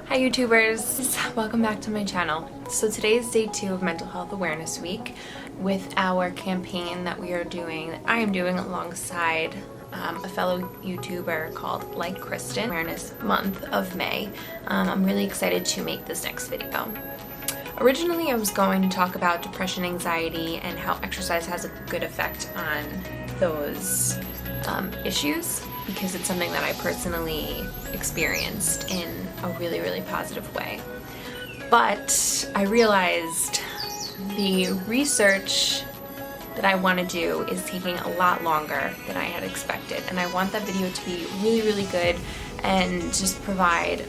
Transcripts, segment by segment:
Hi YouTubers! Welcome back to my channel. So today is day 2 of Mental Health Awareness Week with our campaign that we are doing, that I am doing alongside a fellow YouTuber called Like Kristen, Awareness Month of May. I'm really excited to make this next video. Originally I was going to talk about depression, anxiety, and how exercise has a good effect on those issues, because it's something that I personally experienced in a really positive way. But I realized the research that I want to do is taking a lot longer than I had expected, and I want that video to be really good and just provide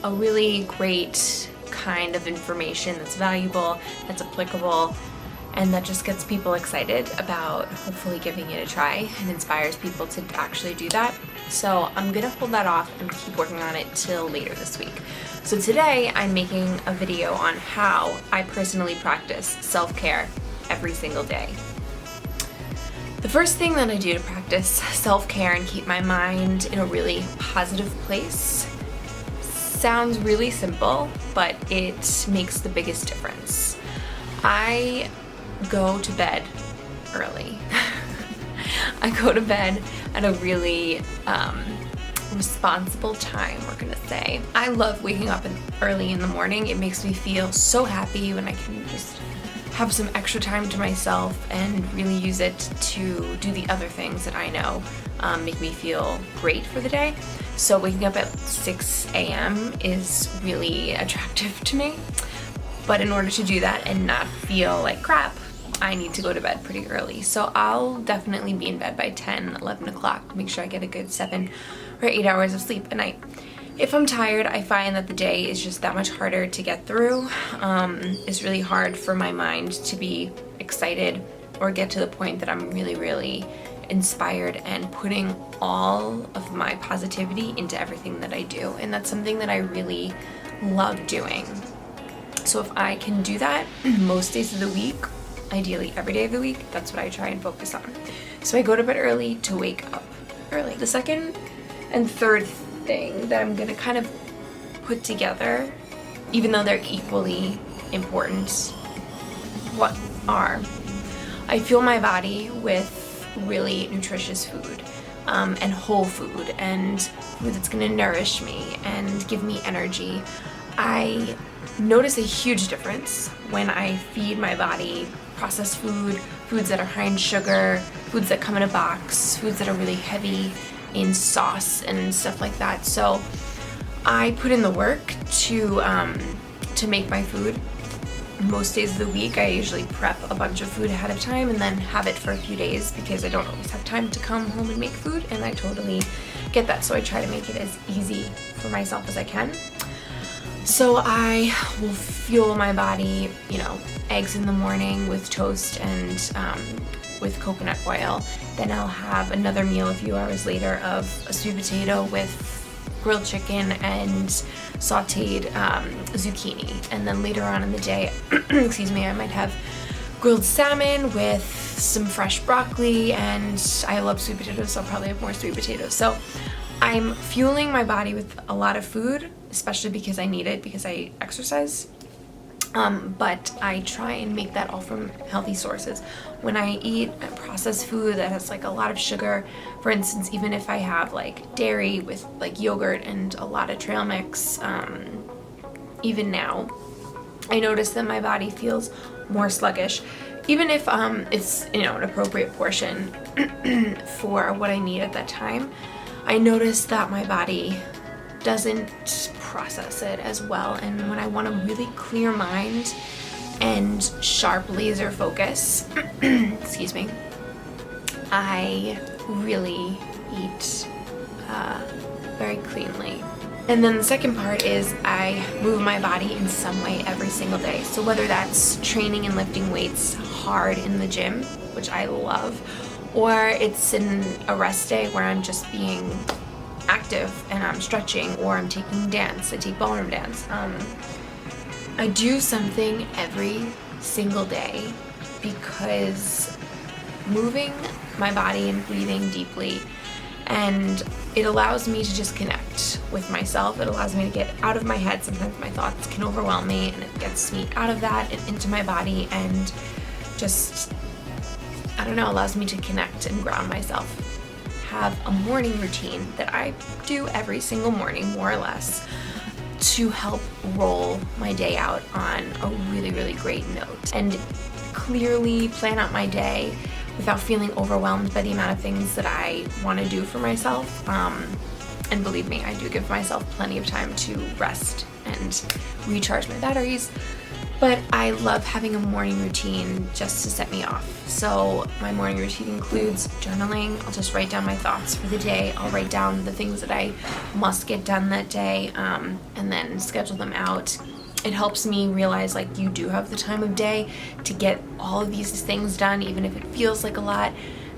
a really great kind of information that's valuable, that's applicable, and that just gets people excited about hopefully giving it a try and inspires people to actually do that. So I'm gonna hold that off and keep working on it till later this week. So today I'm making a video on how I personally practice self-care every single day. The first thing that I do to practice self-care and keep my mind in a really positive place sounds really simple, but it makes the biggest difference. I go to bed early. I go to bed at a really responsible time, we're gonna say. I love waking up early in the morning. It makes me feel so happy when I can just have some extra time to myself and really use it to do the other things that I know make me feel great for the day. So waking up at 6 a.m. is really attractive to me. But in order to do that and not feel like crap, I need to go to bed pretty early. So I'll definitely be in bed by 10, 11 o'clock to make sure I get a good 7 or 8 hours of sleep a night. If I'm tired, I find that the day is just that much harder to get through. It's really hard for my mind to be excited or get to the point that I'm really inspired and putting all of my positivity into everything that I do. And that's something that I really love doing. So if I can do that most days of the week, ideally every day of the week, that's what I try and focus on. So I go to bed early to wake up early. The second and third thing that I'm gonna kind of put together, even though they're equally important, what are, I fuel my body with really nutritious food and whole food and food that's gonna nourish me and give me energy. I notice a huge difference when I feed my body processed food, foods that are high in sugar, foods that come in a box, foods that are really heavy in sauce and stuff like that. So I put in the work to make my food. Most days of the week I usually prep a bunch of food ahead of time and then have it for a few days because I don't always have time to come home and make food, and I totally get that. So I try to make it as easy for myself as I can. So I will fuel my body, eggs in the morning with toast and with coconut oil. Then I'll have another meal a few hours later of a sweet potato with grilled chicken and sauteed zucchini. And then later on in the day, excuse me, I might have grilled salmon with some fresh broccoli, and I love sweet potatoes, so I'll probably have more sweet potatoes. So I'm fueling my body with a lot of food, especially because I need it because I exercise. But I try and make that all from healthy sources. When I eat processed food that has like a lot of sugar, for instance, even if I have like dairy with like yogurt and a lot of trail mix, even now, I notice that my body feels more sluggish. Even if it's an appropriate portion for what I need at that time, I notice that my body doesn't process it as well. And when I want a really clear mind and sharp laser focus, excuse me, I really eat very cleanly. And then the second part is I move my body in some way every single day. So whether that's training and lifting weights hard in the gym, which I love, or it's in a rest day where I'm just being active and I'm stretching, or I'm taking dance. I take ballroom dance. I do something every single day because moving my body and breathing deeply And it allows me to just connect with myself. It allows me to get out of my head. Sometimes my thoughts can overwhelm me, and it gets me out of that and into my body, and just, I don't know, allows me to connect and ground myself. Have a morning routine that I do every single morning, more or less, to help roll my day out on a really, really great note, and clearly plan out my day without feeling overwhelmed by the amount of things that I want to do for myself. And believe me, I do give myself plenty of time to rest and recharge my batteries. But I love having a morning routine just to set me off. So my morning routine includes journaling. I'll just write down my thoughts for the day. I'll write down the things that I must get done that day, and then schedule them out. It helps me realize, like, you do have the time of day to get all of these things done, even if it feels like a lot,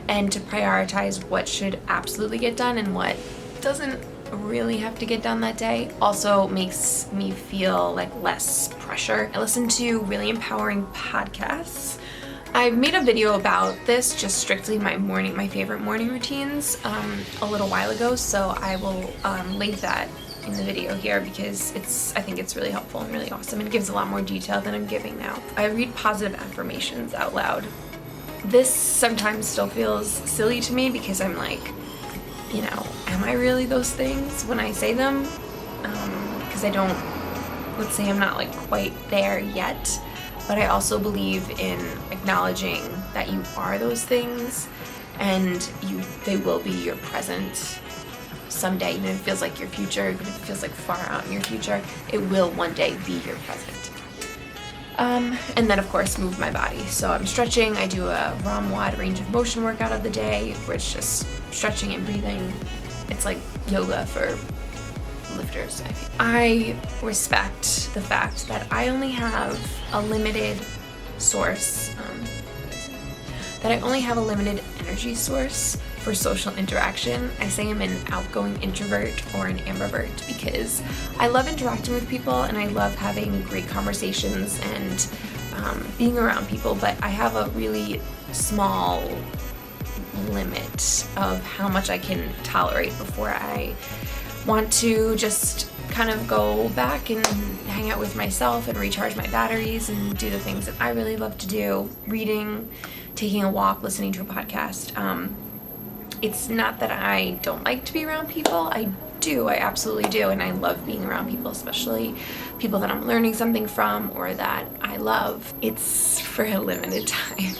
and to prioritize what should absolutely get done and what doesn't really have to get done that day. Also makes me feel like less pressure. I listen to really empowering podcasts. I made a video about this, just strictly my favorite morning routines, a little while ago, so I will link that in the video here, because I think it's really helpful and really awesome, and gives a lot more detail than I'm giving now. I read positive affirmations out loud. This sometimes still feels silly to me, because I'm like, you know, am I really those things when I say them? Because let's say I'm not like quite there yet, but I also believe in acknowledging that you are those things, and they will be your present someday. Even if it feels like your future, even if it feels like far out in your future, it will one day be your present. And then of course move my body. So I'm stretching. I do a ROM-WOD range of motion workout of the day, where it's just stretching and breathing. It's like yoga for lifters, I think. I respect the fact that I only have a limited source, energy source for social interaction. I say I'm an outgoing introvert or an ambivert, because I love interacting with people and I love having great conversations and being around people, but I have a really small limit of how much I can tolerate before I want to just kind of go back and hang out with myself and recharge my batteries and do the things that I really love to do. Reading, taking a walk, listening to a podcast. It's not that I don't like to be around people. I absolutely do, and I love being around people, especially people that I'm learning something from or that I love. It's for a limited time.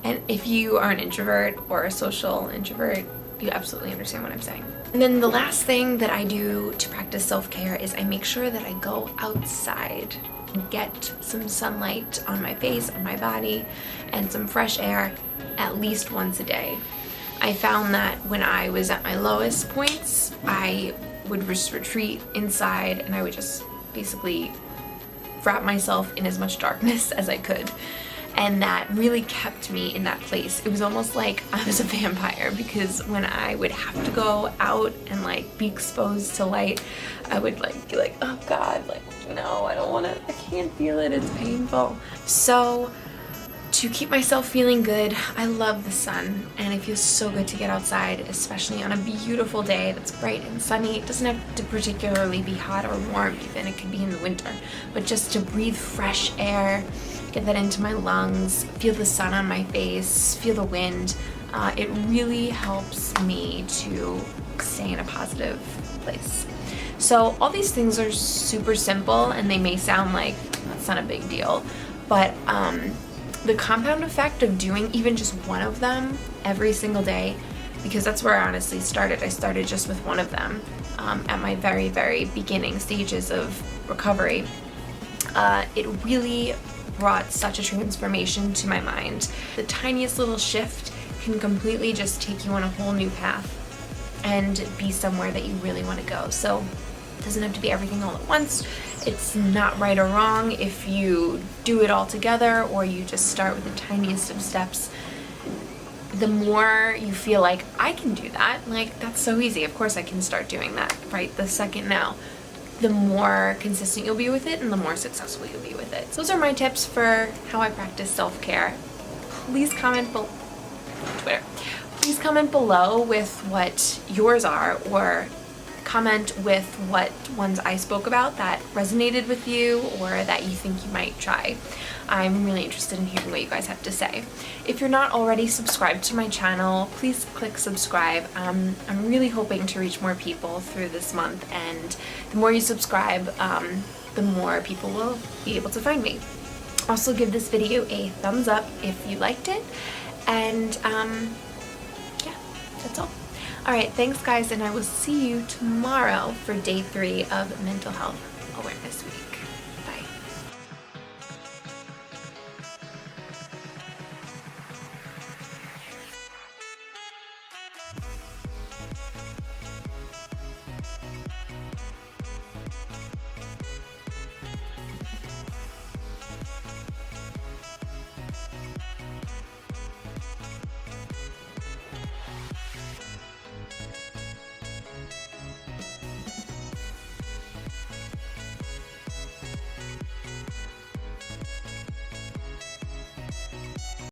And if you are an introvert or a social introvert, you absolutely understand what I'm saying. And then the last thing that I do to practice self-care is I make sure that I go outside and get some sunlight on my face, on my body, and some fresh air at least once a day. I found that when I was at my lowest points, I would just retreat inside and I would just basically wrap myself in as much darkness as I could. And that really kept me in that place. It was almost like I was a vampire, because when I would have to go out and like be exposed to light, I would like be like, oh God, like, no, I don't want to, I can't feel it, it's painful. So to keep myself feeling good, I love the sun, and it feels so good to get outside, especially on a beautiful day that's bright and sunny. It doesn't have to particularly be hot or warm even, it could be in the winter, but just to breathe fresh air, get that into my lungs, feel the sun on my face, feel the wind. It really helps me to stay in a positive place. So all these things are super simple, and they may sound like that's not a big deal, but the compound effect of doing even just one of them every single day, because that's where I honestly started. I started just with one of them at my very, very beginning stages of recovery. It really brought such a transformation to my mind. The tiniest little shift can completely just take you on a whole new path and be somewhere that you really want to go. So it doesn't have to be everything all at once. It's not right or wrong if you do it all together or you just start with the tiniest of steps. The more you feel like, I can do that, like that's so easy, of course I can start doing that right the second now, the more consistent you'll be with it and the more successful you'll be with it. So those are my tips for how I practice self-care. Please comment below. Twitter. please comment below with what yours are, or comment with what ones I spoke about that resonated with you or that you think you might try. I'm really interested in hearing what you guys have to say. If you're not already subscribed to my channel, please click subscribe. I'm really hoping to reach more people through this month, and the more you subscribe, the more people will be able to find me. Also, give this video a thumbs up if you liked it, and yeah, that's all. Alright, thanks guys, and I will see you tomorrow for day 3 of Mental Health Awareness Week.